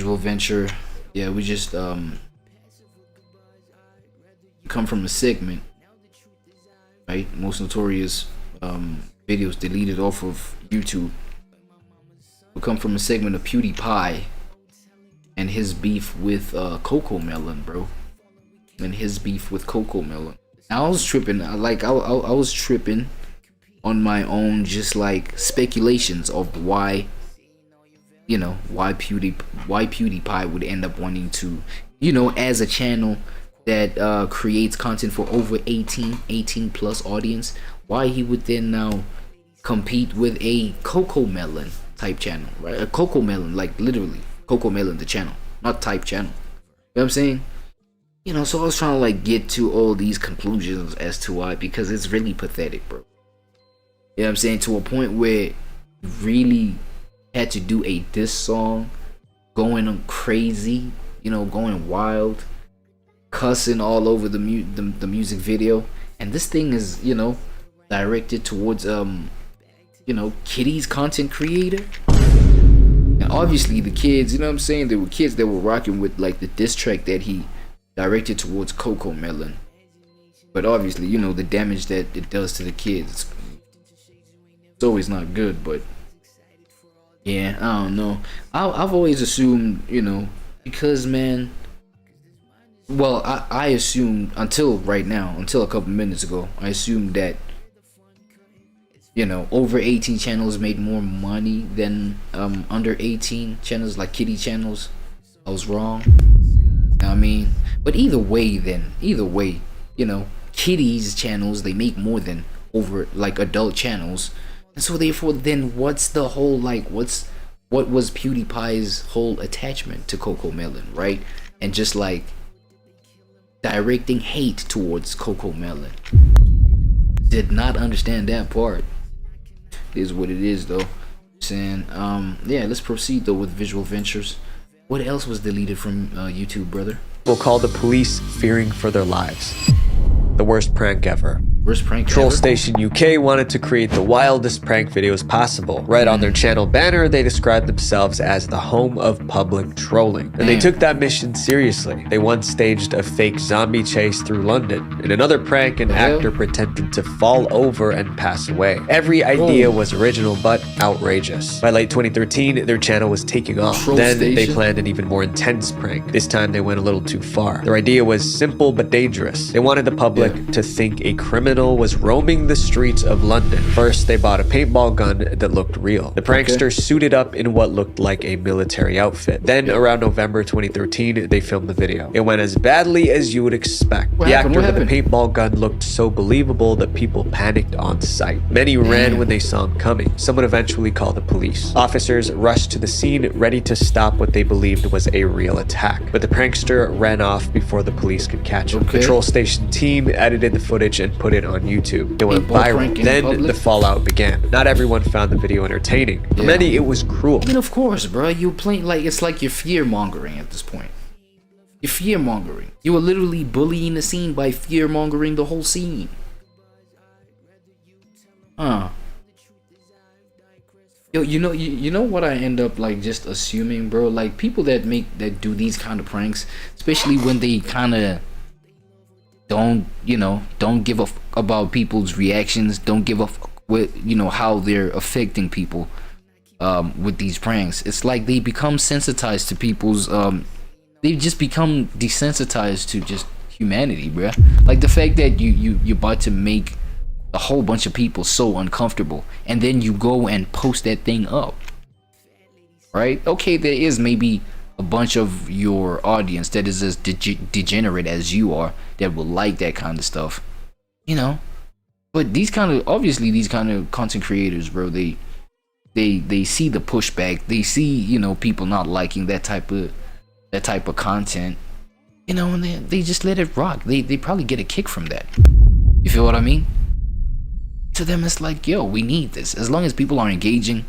Visual Venture. Yeah, we just come from a segment, right? Most notorious videos deleted off of YouTube. We come from a segment of PewDiePie and his beef with Coco Melon, bro. And his beef with Coco Melon. I was tripping, I was tripping on my own, just like speculations of why, you know, why PewDiePie would end up wanting to, you know, as a channel that creates content for over 18 plus audience, why he would then now compete with a Coco Melon type channel, right? A Coco Melon, like literally Coco Melon the channel, not type channel. You know what I'm saying? You know, so I was trying to like get to all these conclusions as to why, because it's really pathetic, bro. You know what I'm saying? To a point where really had to do a diss song, going crazy, you know, going wild, cussing all over the music video. And this thing is, you know, directed towards you know, kiddies content creator. And obviously the kids, you know what I'm saying, there were kids that were rocking with like the diss track that he directed towards Coco Melon. But obviously, you know, the damage that it does to the kids, it's always not good. But yeah, I don't know. I've always assumed, you know, because man, well, I assumed until right now, until a couple minutes ago, I assumed that, you know, over 18 channels made more money than under 18 channels, like kiddie channels. I was wrong. I mean, but either way, you know, kiddies channels, they make more than over like adult channels. And so therefore, then what's the whole, like, what was PewDiePie's whole attachment to Coco Melon, right? And just like directing hate towards Coco Melon. Did not understand that part. It is what it is, though. Saying, yeah, let's proceed though with Visual Ventures. What else was deleted from YouTube, brother? Will call the police fearing for their lives. The worst prank ever. Worst prank Troll ever? Station UK wanted to create the wildest prank videos possible. Right on their channel banner, they described themselves as the home of public trolling. And they took that mission seriously. They once staged a fake zombie chase through London. In another prank, an actor pretended to fall over and pass away. Every idea was original but outrageous. By late 2013, their channel was taking off. Then they planned an even more intense prank. This time they went a little too far. Their idea was simple but dangerous. They wanted the public to think a criminal was roaming the streets of London. First, they bought a paintball gun that looked real. The prankster suited up in what looked like a military outfit. Then, around November 2013, they filmed the video. It went as badly as you would expect. The actor with the paintball gun looked so believable that people panicked on sight. Many ran when they saw him coming. Someone eventually called the police. Officers rushed to the scene, ready to stop what they believed was a real attack. But the prankster ran off before the police could catch him. The Troll Station team edited the footage and put it on YouTube. It went viral. Then the fallout began. Not everyone found the video entertaining. For many, it was cruel. I mean, of course, bro. You're playing like, it's like you're fear mongering at this point. You're fear mongering. You were literally bullying the scene by fear mongering the whole scene. Yo, you know what I end up like just assuming, bro? Like people that do these kind of pranks, especially when they kind of don't give a fuck about people's reactions, don't give a fuck with, you know, how they're affecting people with these pranks. It's like they become sensitized to people's they just become desensitized to just humanity, bruh. Like the fact that you're about to make a whole bunch of people so uncomfortable, and then you go and post that thing up, right? Okay, there is maybe a bunch of your audience that is as degenerate as you are that will like that kind of stuff, you know. But these kind of content creators, bro, they see the pushback, they see, you know, people not liking that type of content, you know, and they just let it rock. They probably get a kick from that. You feel what I mean? To them, it's like, yo, we need this. As long as people are engaging,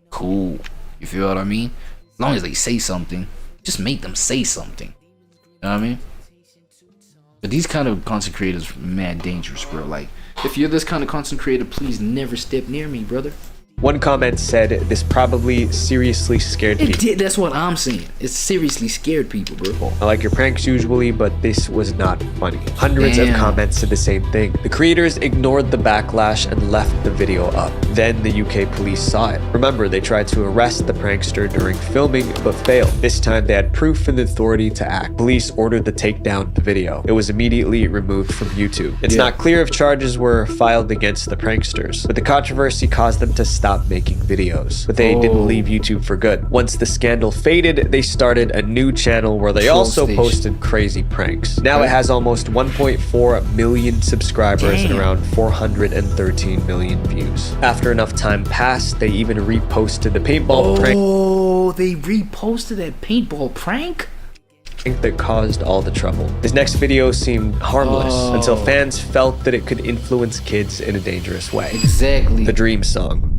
cool. You feel what I mean? As long as they say something, just make them say something. You know what I mean? But these kind of content creators are mad dangerous, bro. Like, if you're this kind of content creator, please never step near me, brother. One comment said, "This probably seriously scared It people." did. That's what I'm saying. It seriously scared people, bro. I like your pranks usually, but this was not funny. Hundreds of Damn. comments said the same thing. The creators ignored the backlash and left the video up. Then the UK police saw it. Remember, they tried to arrest the prankster during filming, but failed. This time they had proof and the authority to act. Police ordered the takedown of the video. It was immediately removed from YouTube. It's not clear if charges were filed against the pranksters, but the controversy caused them to stop making videos. But they didn't leave YouTube for good. Once the scandal faded, they started a new channel where they also posted crazy pranks. Now it has almost 1.4 million subscribers and around 413 million views. After enough time passed, they even reposted the paintball prank. Oh, they reposted that paintball prank? That caused all the trouble. His next video seemed harmless until fans felt that it could influence kids in a dangerous way. Exactly. The Dream song.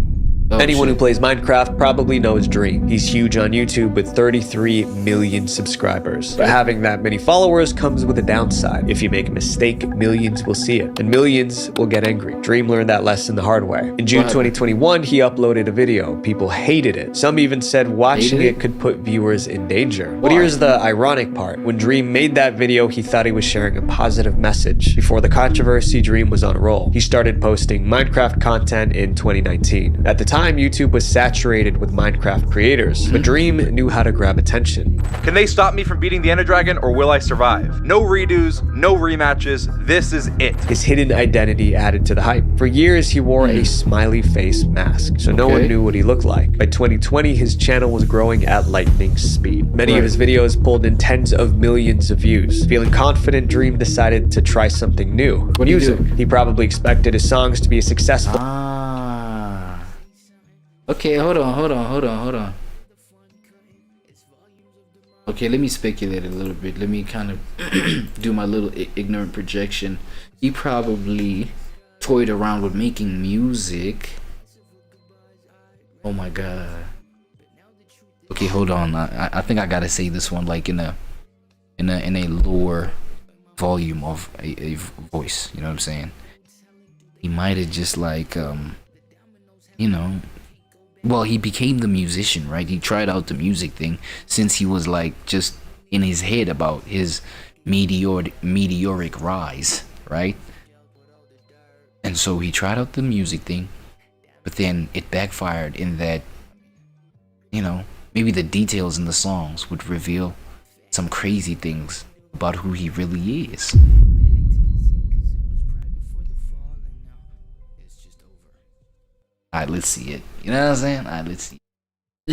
Anyone who plays Minecraft probably knows Dream. He's huge on YouTube with 33 million subscribers. But having that many followers comes with a downside. If you make a mistake, millions will see it, and millions will get angry. Dream learned that lesson the hard way. In June 2021, he uploaded a video. People hated it. Some even said watching it could put viewers in danger. But here's the ironic part. When Dream made that video, he thought he was sharing a positive message. Before the controversy, Dream was on a roll. He started posting Minecraft content in 2019. At the time, YouTube was saturated with Minecraft creators, but Dream knew how to grab attention. Can they stop me from beating the Ender Dragon, or will I survive? No redos, no rematches, this is it. His hidden identity added to the hype. For years, he wore a smiley face mask, so no one knew what he looked like. By 2020, his channel was growing at lightning speed. Many of his videos pulled in tens of millions of views. Feeling confident, Dream decided to try something new. Music. He probably expected his songs to be a successful. Okay, hold on. Okay, let me speculate a little bit. Let me kind of do my little ignorant projection. He probably toyed around with making music. Oh my god. Okay, hold on. I think I gotta say this one like in a lower volume of a voice. You know what I'm saying? He might have just like you know. Well, he became the musician, right? He tried out the music thing since he was like just in his head about his meteoric rise, right? And so he tried out the music thing, but then it backfired in that, you know, maybe the details in the songs would reveal some crazy things about who he really is. Alright, let's see it. You know what I'm saying? Alright, let's see.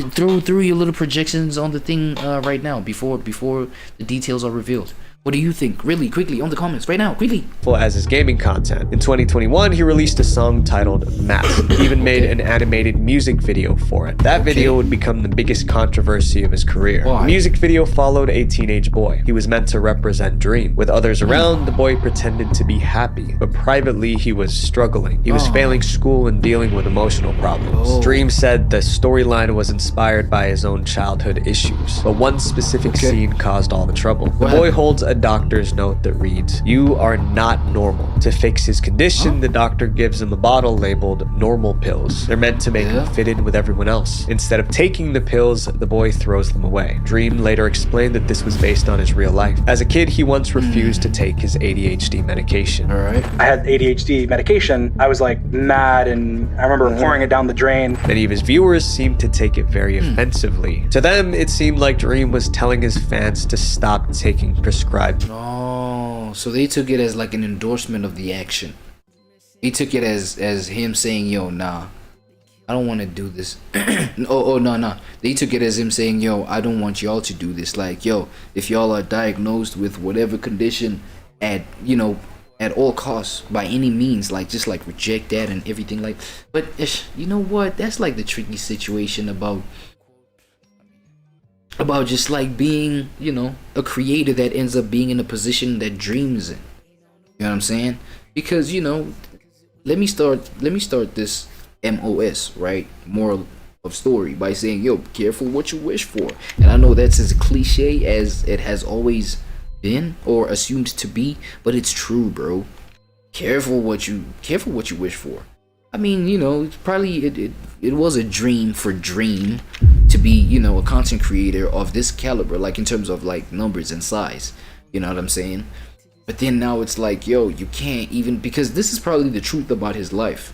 Throw your little projections on the thing right now before the details are revealed. What do you think? Really, quickly, on the comments right now, quickly. As his gaming content. In 2021, he released a song titled Mask. He even made an animated music video for it. That video would become the biggest controversy of his career. The music video followed a teenage boy. He was meant to represent Dream. With others around, the boy pretended to be happy, but privately he was struggling. He was failing school and dealing with emotional problems. Dream said the storyline was inspired by his own childhood issues, but one specific scene caused all the trouble. The boy holds a doctor's note that reads, "You are not normal." To fix his condition, the doctor gives him a bottle labeled normal pills. They're meant to make him fit in with everyone else. Instead of taking the pills, the boy throws them away. Dream later explained that this was based on his real life. As a kid, he once refused to take his ADHD medication. I had ADHD medication. I was like mad, and I remember pouring it down the drain. Many of his viewers seemed to take it very offensively. To them, it seemed like Dream was telling his fans to stop taking prescribed. Oh, so they took it as like an endorsement of the action. They took it as him saying, "Yo, nah, I don't want to do this." No. They took it as him saying, "Yo, I don't want y'all to do this. Like, yo, if y'all are diagnosed with whatever condition at all costs by any means, like just like reject that and everything." Like, but you know what? That's like the tricky situation about just like being, you know, a creator that ends up being in a position that Dreams in. You know what I'm saying? Because, you know, let me start this MOS, right? Moral of story, by saying, yo, careful what you wish for. And I know that's as cliche as it has always been or assumed to be, but it's true, bro. Careful what you wish for. I mean, you know, it's probably it was a dream for Dream to be, you know, a content creator of this caliber, like in terms of like numbers and size. You know what I'm saying? But then now it's like, yo, you can't even, because this is probably the truth about his life.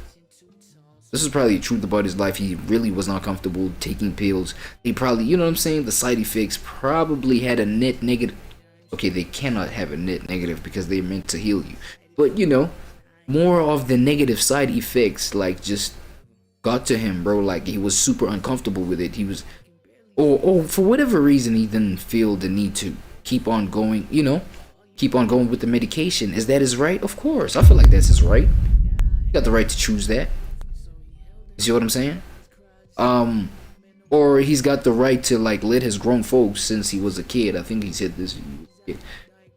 This is probably the truth about his life. He really was not comfortable taking pills. He probably, you know what I'm saying? The side effects probably had a net negative. Okay, they cannot have a net negative because they're meant to heal you. But, you know, more of the negative side effects, like, just got to him, bro. Like, he was super uncomfortable with it. He was, or for whatever reason, he didn't feel the need to keep on going, you know, keep on going with the medication. Is that his right? Of course. I feel like that's his right. He got the right to choose that. You see what I'm saying? Or he's got the right to like let his grown folks, since he was a kid. I think he said this.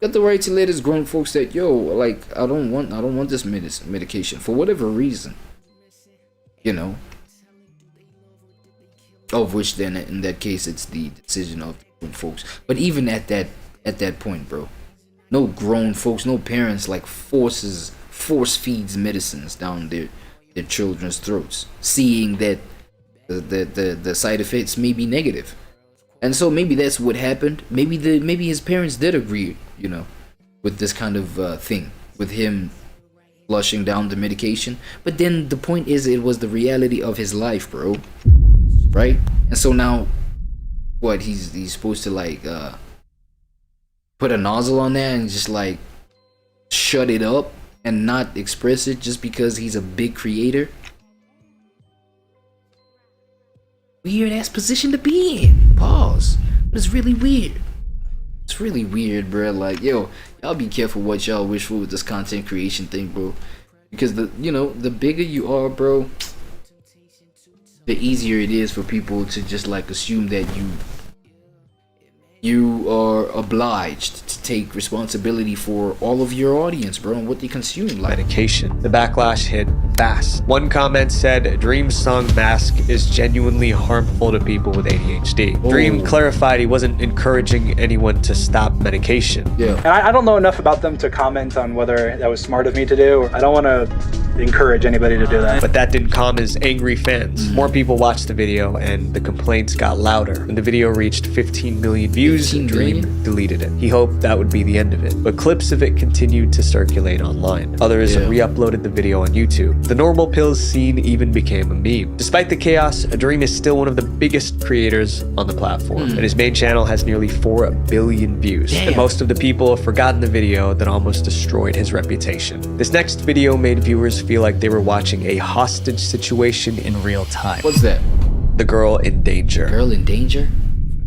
Got the right to let his grown folks that, yo, like, I don't want this medication for whatever reason. You know. Of which then in that case it's the decision of the grown folks. But even at that point, bro, no grown folks, no parents like force feeds medicines down their children's throats, seeing that the side effects may be negative. And so maybe that's what happened. Maybe his parents did agree, you know, with this kind of thing, with him flushing down the medication. But then the point is, it was the reality of his life, bro, right? And so now what, he's supposed to like put a nozzle on there and just like shut it up and not express it just because he's a big creator? Weird ass position to be in. Pause. But it's really weird. It's really weird, bro. Like, yo, y'all be careful what y'all wish for with this content creation thing, bro. Because the bigger you are, bro, the easier it is for people to just like assume that you are obliged to take responsibility for all of your audience, bro, and what they consume. Like, medication. The backlash hit fast. One comment said, Dream's song Mask is genuinely harmful to people with ADHD. Oh. Dream clarified he wasn't encouraging anyone to stop medication. yeah. And I don't know enough about them to comment on whether that was smart of me to do. I don't want to encourage anybody to do that. But that didn't calm his angry fans. More people watched the video and the complaints got louder. When the video reached 15 million views, 15 Dream million? deleted it. He hoped that would be the end of it. But clips of it continued to circulate online. Others Yeah. re-uploaded the video on YouTube. The normal pills scene even became a meme. Despite the chaos, Dream is still one of the biggest creators on the platform. And his main channel has nearly 4 billion views. Damn. And most of the people have forgotten the video that almost destroyed his reputation. This next video made viewers feel like they were watching a hostage situation in real time. What's that? The girl in danger. Girl in danger?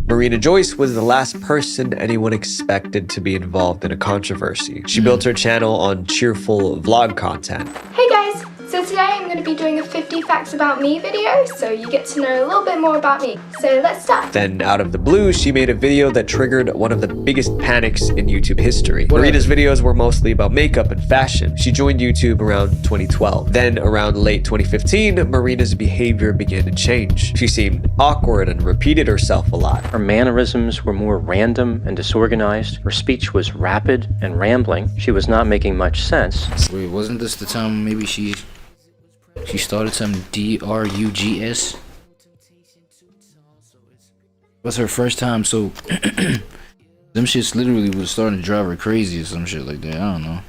Marina Joyce was the last person anyone expected to be involved in a controversy. She built her channel on cheerful vlog content. Hey guys, so today I'm going to be doing a 50 facts about me video, so you get to know a little bit more about me. So let's start. Then out of the blue, she made a video that triggered one of the biggest panics in YouTube history. Marina's videos were mostly about makeup and fashion. She joined YouTube around 2012. Then around late 2015, Marina's behavior began to change. She seemed awkward and repeated herself a lot. Her mannerisms were more random and disorganized. Her speech was rapid and rambling. She was not making much sense. Wait, wasn't this the time maybe she started some DRUGS? Was her first time, so them shits literally was starting to drive her crazy or some shit like that. I don't know.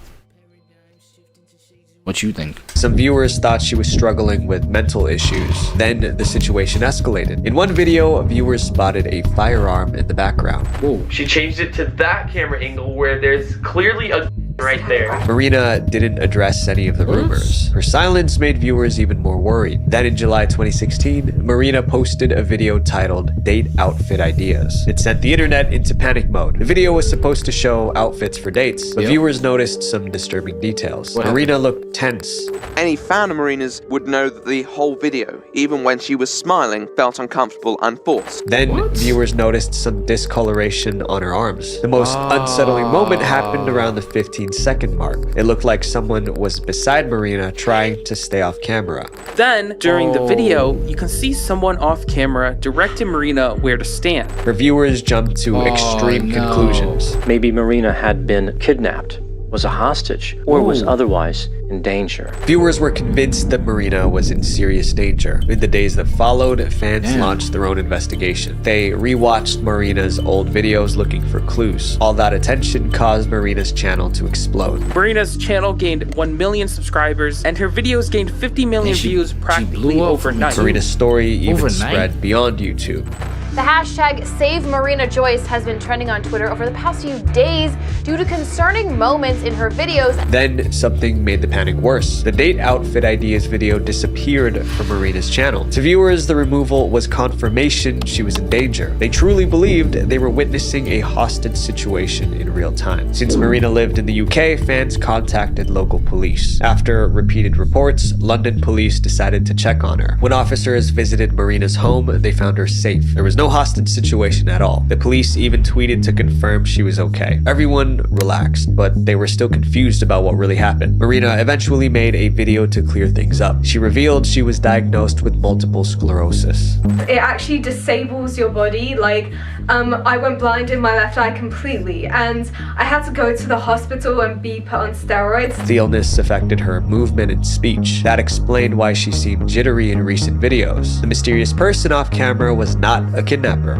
What you think? Some viewers thought she was struggling with mental issues. Then the situation escalated. In one video, viewers spotted a firearm in the background. Whoa. She changed it to that camera angle where there's clearly a right there. Marina didn't address any of the rumors. Her silence made viewers even more worried. Then in July 2016, Marina posted a video titled Date Outfit Ideas. It sent the internet into panic mode. The video was supposed to show outfits for dates, but viewers noticed some disturbing details. Marina looked tense. Any fan of Marina's would know that the whole video, even when she was smiling, felt uncomfortable and forced. Then viewers noticed some discoloration on her arms. The most unsettling moment happened around the 15-second mark. It looked like someone was beside Marina trying to stay off camera. Then, during the video, you can see someone off camera directing Marina where to stand. Her viewers jumped to extreme conclusions. Maybe Marina had been kidnapped. was a hostage or was otherwise in danger. Viewers were convinced that Marina was in serious danger. In the days that followed, fans launched their own investigation. They rewatched Marina's old videos looking for clues. All that attention caused Marina's channel to explode. Marina's channel gained 1 million subscribers, and her videos gained 50 million views practically overnight. Marina's story even spread beyond YouTube. The hashtag #SaveMarinaJoyce has been trending on Twitter over the past few days due to concerning moments in her videos. Then something made the panic worse. The date outfit ideas video disappeared from Marina's channel. To viewers, the removal was confirmation she was in danger. They truly believed they were witnessing a hostage situation in real time. Since Marina lived in the UK, fans contacted local police. After repeated reports, London police decided to check on her. When officers visited Marina's home, they found her safe. There was no hostage situation at all. The police even tweeted to confirm she was okay. Everyone relaxed, but they were still confused about what really happened. Marina eventually made a video to clear things up. She revealed she was diagnosed with multiple sclerosis. It actually disables your body. Like, I went blind in my left eye completely, and I had to go to the hospital and be put on steroids. The illness affected her movement and speech. That explained why she seemed jittery in recent videos. The mysterious person off camera was not a kidnapper.